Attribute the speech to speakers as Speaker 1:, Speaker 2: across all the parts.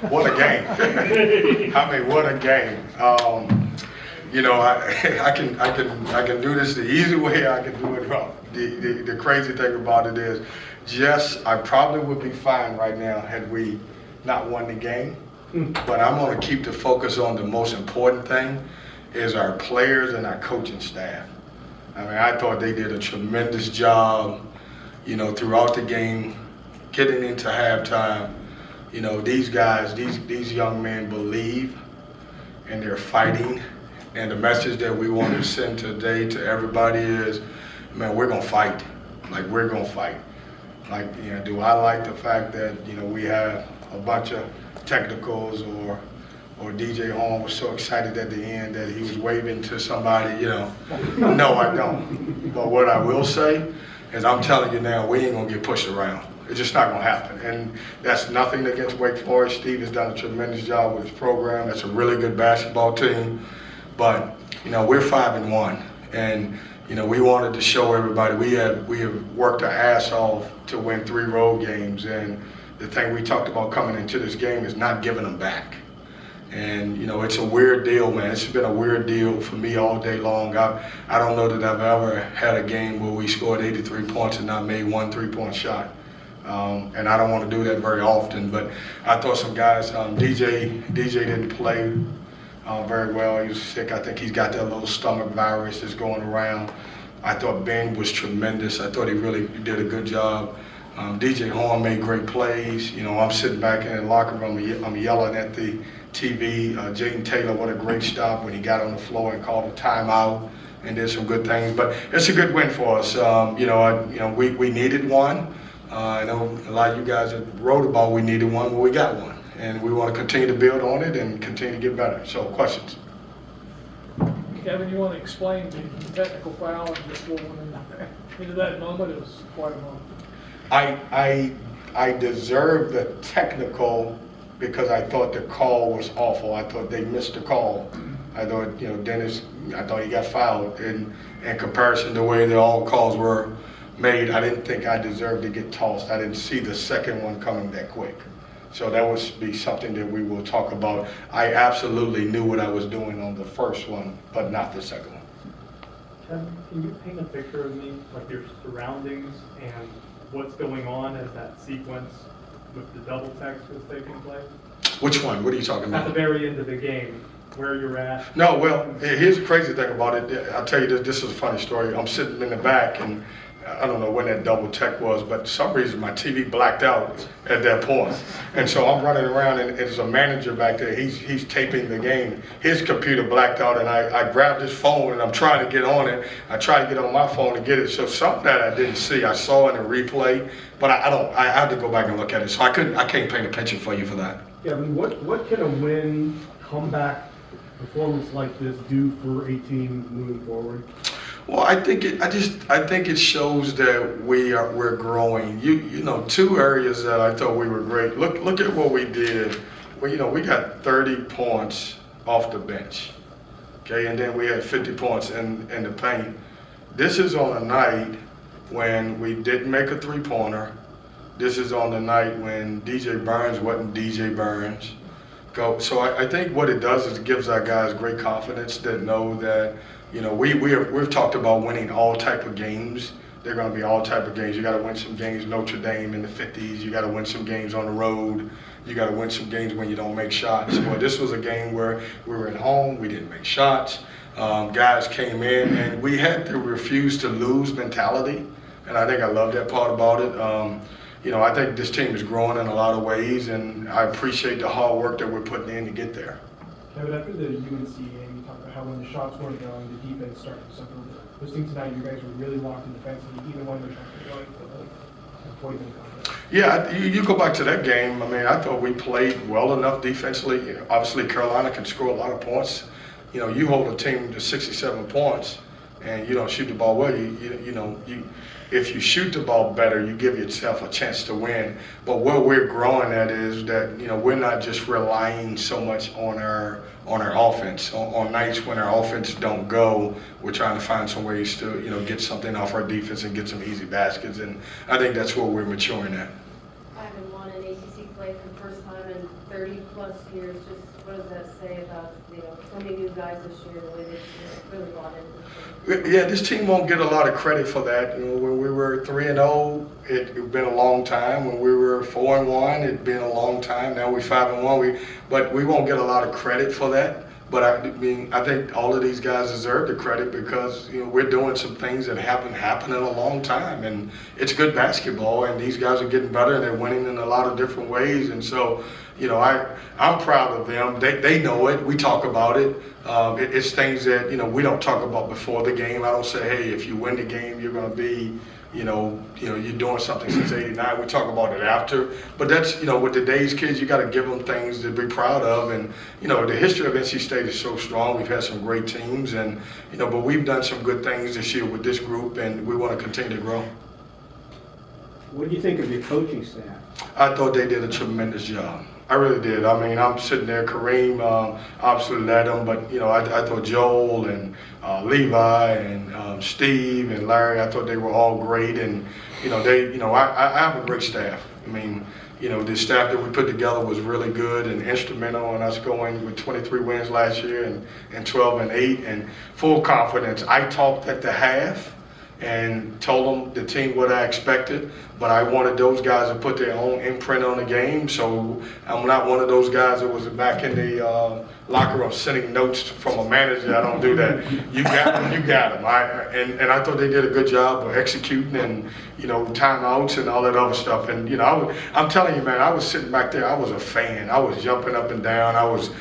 Speaker 1: What a game. I mean, what a game. You know, I can do this the easy way, I can do it wrong. The crazy thing about it is, I probably would be fine right now had we not won the game. But I'm going to keep the focus on the most important thing is our players and our coaching staff. I mean, I thought they did a tremendous job, you know, throughout the game, getting into halftime. You know, these guys, these young men believe and they're fighting. And the message that we want to send today to everybody is, man, we're going to fight. Like, we're going to fight. Like, you know, do I like the fact that, you know, we have a bunch of technicals or DJ Horn was so excited at the end that he was waving to somebody, you know. No, I don't. But what I will say is I'm telling you now, we ain't going to get pushed around. It's just not going to happen. And that's nothing against Wake Forest. Steve has done a tremendous job with his program. That's a really good basketball team. But, you know, we're 5-1. And, you know, we wanted to show everybody we have worked our ass off to win 3 road games. And the thing we talked about coming into this game is not giving them back. And, you know, it's a weird deal, man. It's been a weird deal for me all day long. I don't know that I've ever had a game where we scored 83 points and not made 1 3-point shot. And I don't want to do that very often. But I thought some guys, DJ didn't play very well. He was sick. I think he's got that little stomach virus that's going around. I thought Ben was tremendous. I thought he really did a good job. DJ Horn made great plays. You know, I'm sitting back in the locker room, I'm yelling at the TV. Jaden Taylor, what a great stop when he got on the floor and called a timeout and did some good things. But it's a good win for us. You know, we needed one. I know a lot of you guys have wrote about we needed one, but we got one. And we want to continue to build on it and continue to get better. So, questions?
Speaker 2: Kevin, you want to explain the technical foul and just what went into that moment? It was quite a moment.
Speaker 1: I deserved the technical because I thought the call was awful. I thought they missed the call. I thought, you know, Dennis, I thought he got fouled. In comparison to the way the all calls were made, I didn't think I deserved to get tossed. I didn't see the second one coming that quick. So that would be something that we will talk about. I absolutely knew what I was doing on the first one, but not the second one.
Speaker 3: Kevin, can you paint a picture of me, like your surroundings and what's going on as that sequence with the double text was taking place?
Speaker 1: Which one? What are you talking about?
Speaker 3: At the very end of the game, where you're at.
Speaker 1: No, well, here's the crazy thing about it. I'll tell you this is a funny story. I'm sitting in the back, and I don't know when that double tech was, but for some reason my TV blacked out at that point. And so I'm running around, and there's a manager back there. He's taping the game. His computer blacked out, and I grabbed his phone, and I'm trying to get on it. I tried to get on my phone to get it. So something that I didn't see, I saw in a replay, but I had to go back and look at it. So I can't paint a picture for you for that.
Speaker 4: Kevin, what can a win, comeback performance like this do for a team moving forward?
Speaker 1: Well, I think it shows that we're growing. You know, 2 areas that I thought we were great. Look at what we did. Well, you know, we got 30 points off the bench, okay, and then we had 50 points in the paint. This is on a night when we didn't make a 3-pointer. This is on the night when DJ Burns wasn't DJ Burns. So I think what it does is it gives our guys great confidence that know that, you know, we've talked about winning all type of games. They're going to be all type of games. You got to win some games, Notre Dame in the 50s. You got to win some games on the road. You got to win some games when you don't make shots. Well, this was a game where we were at home. We didn't make shots. Guys came in, and we had the refuse to lose mentality. And I think I love that part about it. You know, I think this team is growing in a lot of ways, and I appreciate the hard work that we're putting in to get there.
Speaker 4: Kevin, after the UNC game, you talked about how when the shots weren't going, the defense started to suffer. Listening tonight, you guys were really locked in defensively, even when the shots were going. Before you come.
Speaker 1: Yeah, you go back to that game. I mean, I thought we played well enough defensively. You know, obviously, Carolina can score a lot of points. You know, you hold a team to 67 points, and you don't shoot the ball well. If you shoot the ball better, you give yourself a chance to win. But what we're growing at is that, you know, we're not just relying so much on our offense. On nights when our offense don't go, we're trying to find some ways to, you know, get something off our defense and get some easy baskets. And I think that's where we're maturing at.
Speaker 5: 5-1 in ACC play for the first first time in 30-plus years. Just what does that say about, so many new guys this year, the way they just really bought into it?
Speaker 1: Yeah, this team won't get a lot of credit for that. When we were 3-0, it'd been a long time. When we were 4-1, it'd been a long time. Now we're 5-1. But we won't get a lot of credit for that. But I think all of these guys deserve the credit because we're doing some things that haven't happened in a long time, and it's good basketball. And these guys are getting better, and they're winning in a lot of different ways. And so, I'm proud of them. They know it. We talk about it. It's things that we don't talk about before the game. I don't say, hey, if you win the game, you're going to be. You're doing something since '89. We talk about it after, but that's with today's kids, you got to give them things to be proud of. And the history of NC State is so strong. We've had some great teams, and but we've done some good things this year with this group, and we want to continue to grow.
Speaker 6: What do you think of your coaching staff?
Speaker 1: I thought they did a tremendous job. I really did. I'm sitting there. Kareem obviously led them, but I thought Joel and Levi and Steve and Larry. I thought they were all great, and I have a great staff. The staff that we put together was really good and instrumental in us going with 23 wins last year and 12-8 and full confidence. I talked at the half and told them the team what I expected, but I wanted those guys to put their own imprint on the game. So I'm not one of those guys that was back in the locker room sending notes from a manager. I don't do that. You got them, you got them. And I thought they did a good job of executing and timeouts and all that other stuff. And I'm telling you, man, I was sitting back there. I was a fan. I was jumping up and down. I was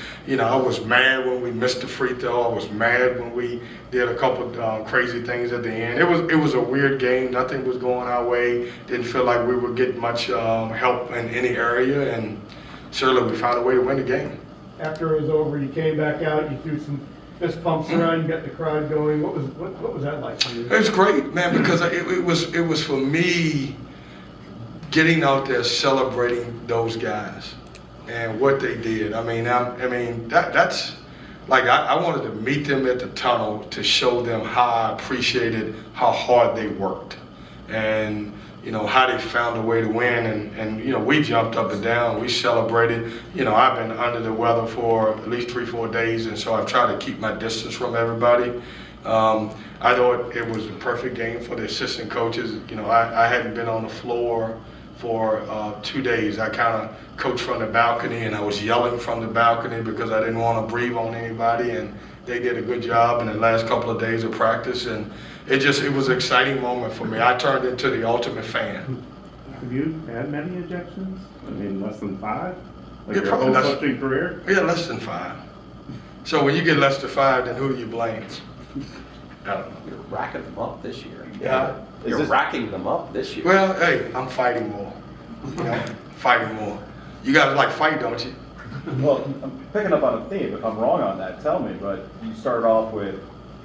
Speaker 1: mad when we missed the free throw. I was mad when we did a couple crazy things at the end. It was a weird game. Nothing was going our way. Didn't feel like we were getting much help in any area, and certainly we found a way to win the game.
Speaker 4: After it was over, you came back out, you threw some fist pumps around, you got the crowd going. What was that like for you?
Speaker 1: It was great, man, because it was for me getting out there celebrating those guys and what they did. That's like I wanted to meet them at the tunnel to show them how I appreciated how hard they worked and how they found a way to win, and we jumped up and down, we celebrated. I've been under the weather for at least 3-4 days, and so I've tried to keep my distance from everybody. I thought it was a perfect game for the assistant coaches. I hadn't been on the floor for 2 days. I kind of coached from the balcony, and I was yelling from the balcony because I didn't want to breathe on anybody, and they did a good job in the last couple of days of practice, and it was an exciting moment for me. I turned into the ultimate fan.
Speaker 7: Have you had many ejections? Less than 5? Like
Speaker 1: Yeah,
Speaker 7: your
Speaker 1: probably
Speaker 7: whole
Speaker 1: less.
Speaker 7: coaching career?
Speaker 1: Yeah, less than 5. So when you get less than 5, then who do you blame? I don't know.
Speaker 8: You're racking them up this year.
Speaker 1: Yeah.
Speaker 8: You're racking them up this year.
Speaker 1: Well, hey, I'm fighting more. Fighting more. You guys like fight, don't you?
Speaker 9: Well, I'm picking up on a theme. If I'm wrong on that, tell me. But you started off with,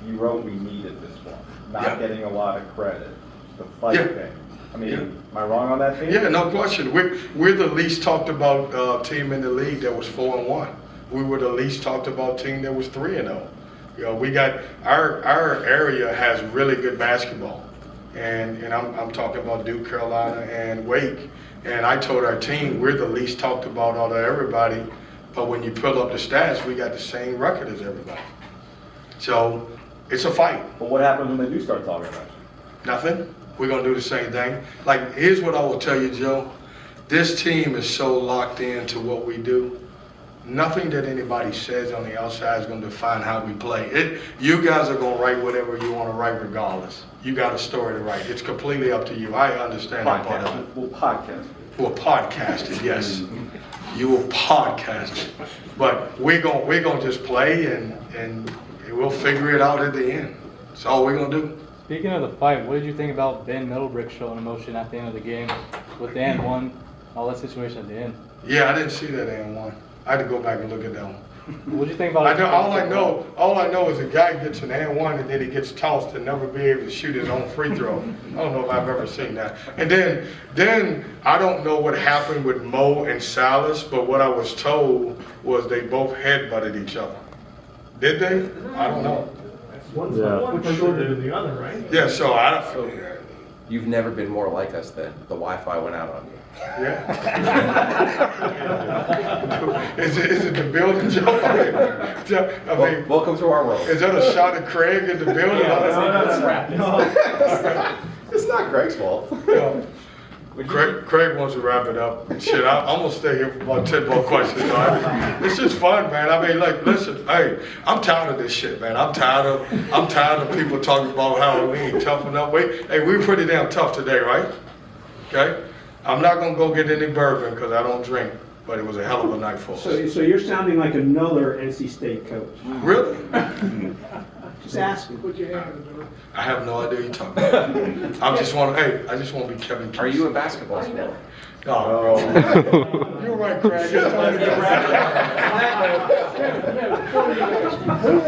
Speaker 9: you wrote we needed this one, not
Speaker 1: Yeah.
Speaker 9: getting a lot of credit, the fight
Speaker 1: Yeah.
Speaker 9: thing.
Speaker 1: Yeah.
Speaker 9: Am I wrong on that theme?
Speaker 1: Yeah, no question. We're the least talked about team in the league that was 4-1. We were the least talked about team that was 3-0. We got our area has really good basketball, and I'm talking about Duke, Carolina, and Wake. And I told our team we're the least talked about out of everybody, but when you pull up the stats, we got the same record as everybody. So it's a fight.
Speaker 9: But what happens when they do start talking about you?
Speaker 1: Nothing. We're going to do the same thing. Like, here's what I will tell you, Joe. This team is so locked into what we do. Nothing that anybody says on the outside is going to define how we play. You guys are going to write whatever you want to write regardless. You got a story to write. It's completely up to you. I understand that part of it.
Speaker 9: We'll podcast.
Speaker 1: We'll podcast it, yes. You will podcast it. But we're gonna just play and we'll figure it out at the end. That's all we're going to do.
Speaker 10: Speaking of the fight, what did you think about Ben Middlebrick showing emotion at the end of the game with the and one, all that situation at the end?
Speaker 1: Yeah, I didn't see that and one. I had to go back and look at that one.
Speaker 10: What did you think about it?
Speaker 1: All I know is a guy gets an and one and then he gets tossed and never be able to shoot his own free throw. I don't know if I've ever seen that. And then I don't know what happened with Mo and Salas, but what I was told was they both headbutted each other. Did they? I don't know.
Speaker 4: One
Speaker 3: Yeah.
Speaker 4: shorter than the other, right?
Speaker 1: Yeah, so I don't.
Speaker 8: You've never been more like us then. The Wi-Fi went out on you.
Speaker 1: Yeah. Is it the building, Joe? I mean,
Speaker 8: Welcome to our world.
Speaker 1: is that a shot of Craig in the building?
Speaker 8: Let's wrap this. It's not Greg's fault.
Speaker 1: No. Craig wants to wrap it up. Shit, I'm gonna stay here for about 10 more questions. Right? It's just fun, man. I mean, like, listen, hey, I'm tired of this shit, man. I'm tired of people talking about how we ain't tough enough. Hey, we pretty damn tough today, right? Okay. I'm not gonna go get any bourbon because I don't drink, but it was a hell of a night for us.
Speaker 6: So you're sounding like another NC State coach.
Speaker 1: Really?
Speaker 6: Just asking.
Speaker 2: Put your hand in the door.
Speaker 1: I have no idea what you're talking about. I just want to be Kevin Keatts.
Speaker 8: Are you a basketball player?
Speaker 1: No. You're right, Craig. It's time to get wrapped up.